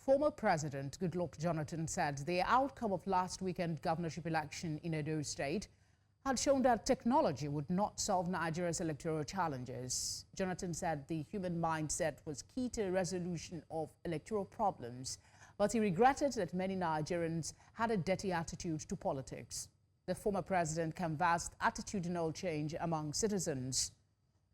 Former President Goodluck Jonathan said the outcome of last weekend governorship election in Edo State had shown that technology would not solve Nigeria's electoral challenges. Jonathan said the human mindset was key to the resolution of electoral problems, but he regretted that many Nigerians had a dirty attitude to politics. The former president canvassed attitudinal change among citizens.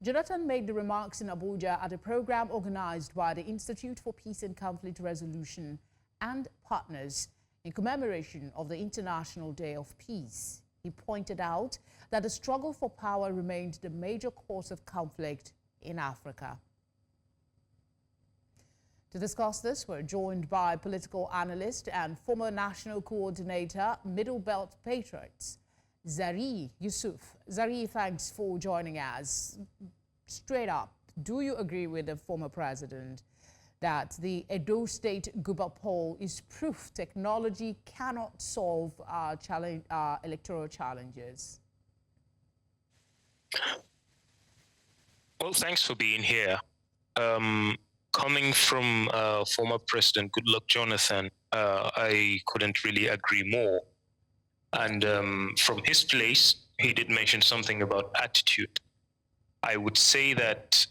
Jonathan made the remarks in Abuja at a program organized by the Institute for Peace and Conflict Resolution and partners in commemoration of the International Day of Peace. He pointed out that the struggle for power remained the major cause of conflict in Africa. To discuss this, we're joined by political analyst and former national coordinator, Middle Belt Patriots, Zariyi Yusuf. Zariyi, thanks for joining us. Straight up, do you agree with the former president that the Edo State Guba poll is proof technology cannot solve our electoral challenges? Well, thanks for being here. Coming from former President Goodluck Jonathan, I couldn't really agree more. And from his place, he did mention something about attitude. I would say that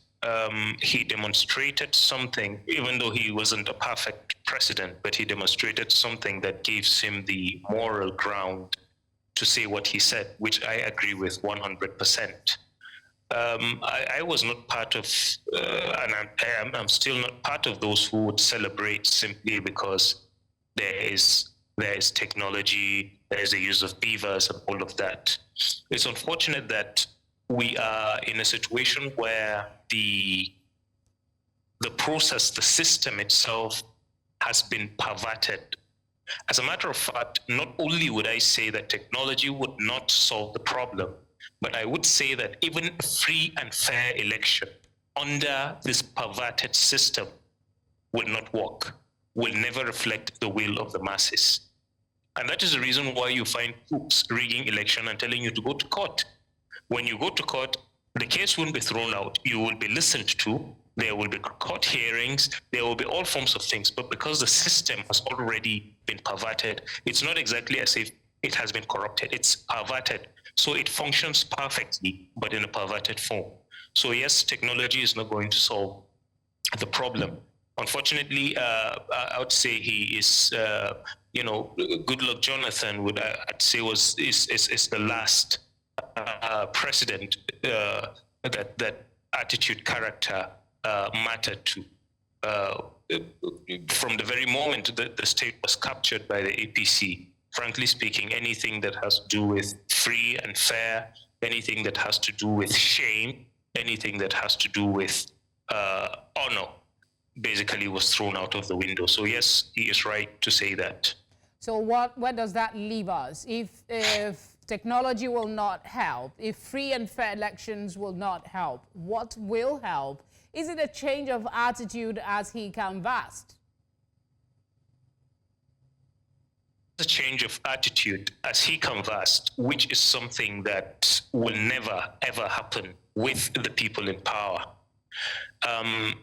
he demonstrated something, even though he wasn't a perfect president, but he demonstrated something that gives him the moral ground to say what he said, which I agree with 100%. I was not part of, and I'm still not part of those who would celebrate simply because there is technology, there is the use of beavers and all of that. It's unfortunate that we are in a situation where the process, the system itself has been perverted. As a matter of fact, not only would I say that technology would not solve the problem, but I would say that even a free and fair election under this perverted system will not work, will never reflect the will of the masses. And that is the reason why you find crooks rigging election and telling you to go to court. When you go to court, the case won't be thrown out. You will be listened to. There will be court hearings. There will be all forms of things. But because the system has already been perverted, it's not exactly as if it has been corrupted. It's perverted. So it functions perfectly, but in a perverted form. So yes, technology is not going to solve the problem. Unfortunately, I would say he is, Goodluck Jonathan I'd say is the last president that attitude, character mattered to. From the very moment that the state was captured by the APC, frankly speaking, anything that has to do with free and fair, anything that has to do with shame, anything that has to do with honor, basically was thrown out of the window. So yes, he is right to say that. So where does that leave us? If technology will not help, if free and fair elections will not help, what will help? Is it a change of attitude as he canvassed? A change of attitude as he canvassed, which is something that will never, ever happen with the people in power.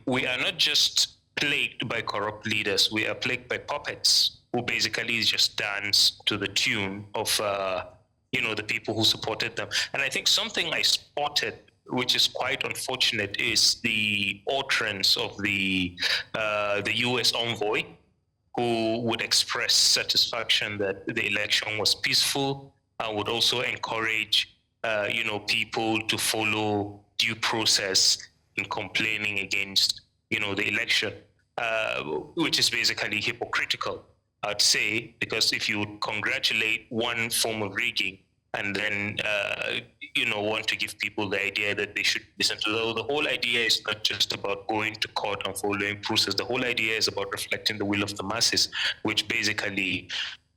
We are not just plagued by corrupt leaders, we are plagued by puppets who basically just dance to the tune of the people who supported them. And I think something I spotted, which is quite unfortunate, is the utterance of the US envoy, who would express satisfaction that the election was peaceful and would also encourage, people to follow due process in complaining against, the election, which is basically hypocritical, I'd say, because if you would congratulate one form of rigging and then, want to give people the idea that they should listen to the whole idea is not just about going to court and following process. The whole idea is about reflecting the will of the masses, which basically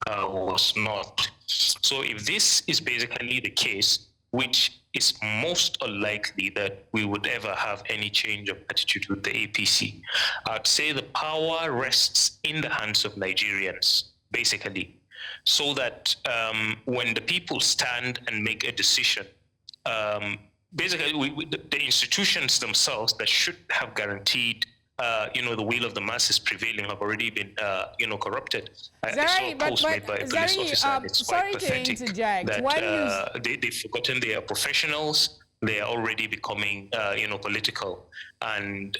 was not. So if this is basically the case, which is most unlikely that we would ever have any change of attitude with the APC, I'd say the power rests in the hands of Nigerians, basically, so that when the people stand and make a decision, basically the institutions themselves that should have guaranteed the will of the masses prevailing have already been, corrupted. I saw a Zariyi, post made by a police officer, and it's quite pathetic that they've forgotten they are professionals. They are already becoming, political, and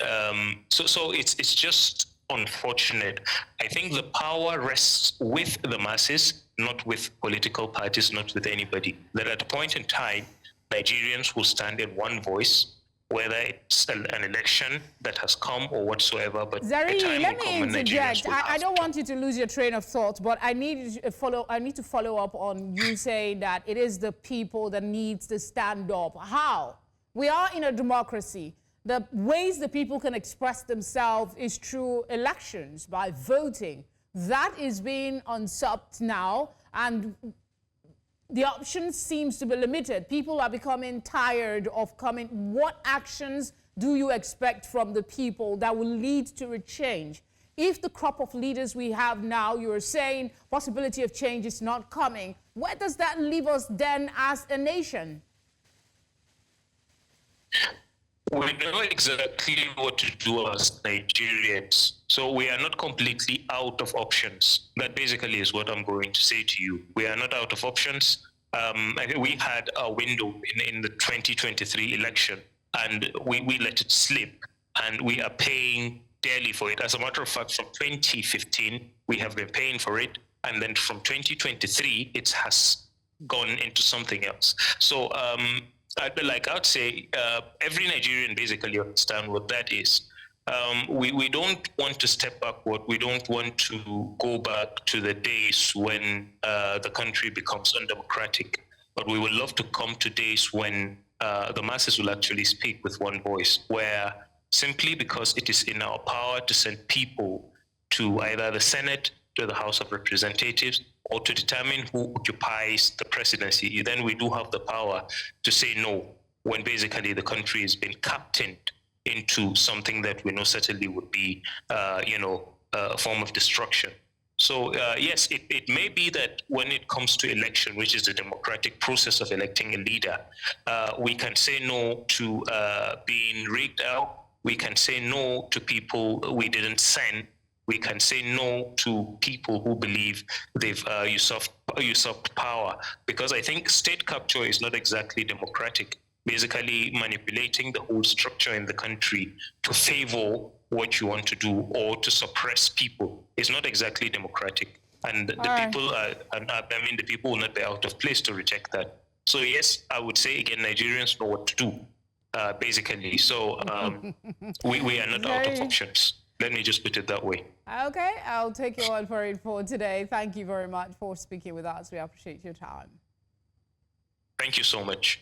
so it's just unfortunate. I think the power rests with the masses, not with political parties, not with anybody. That at a point in time, Nigerians will stand in one voice, whether it's an election that has come or whatsoever. But Zariyi, let me interject. I don't want you to lose your train of thought, but I need to follow up on you saying that it is the people that needs to stand up. How? We are in a democracy. The ways the people can express themselves is through elections, by voting. That is being usurped now, and the options seems to be limited. People are becoming tired of coming. What actions do you expect from the people that will lead to a change? If the crop of leaders we have now, you're saying possibility of change is not coming, where does that leave us then as a nation? We know exactly what to do as Nigerians, so we are not completely out of options. That basically is what I'm going to say to you. We are not out of options. I think we had a window in the 2023 election, and we let it slip, and we are paying dearly for it. As a matter of fact, from 2015, we have been paying for it, and then from 2023, it has gone into something else. So, I'd say every Nigerian basically understand what that is. We don't want to step backward. We don't want to go back to the days when the country becomes undemocratic. But we would love to come to days when the masses will actually speak with one voice, where simply because it is in our power to send people to either the Senate, to the House of Representatives, or to determine who occupies the presidency, then we do have the power to say no, when basically the country has been captained into something that we know certainly would be, a form of destruction. So yes, it may be that when it comes to election, which is the democratic process of electing a leader, we can say no to being rigged out. We can say no to people we didn't send. We can say no to people who believe they've usurped power, because I think state capture is not exactly democratic. Basically manipulating the whole structure in the country to favor what you want to do or to suppress people is not exactly democratic. And the people will not be out of place to reject that. So yes, I would say again, Nigerians know what to do, basically. So we are not out of options. Let me just put it that way. Okay, I'll take your word for it for today. Thank you very much for speaking with us. We appreciate your time. Thank you so much.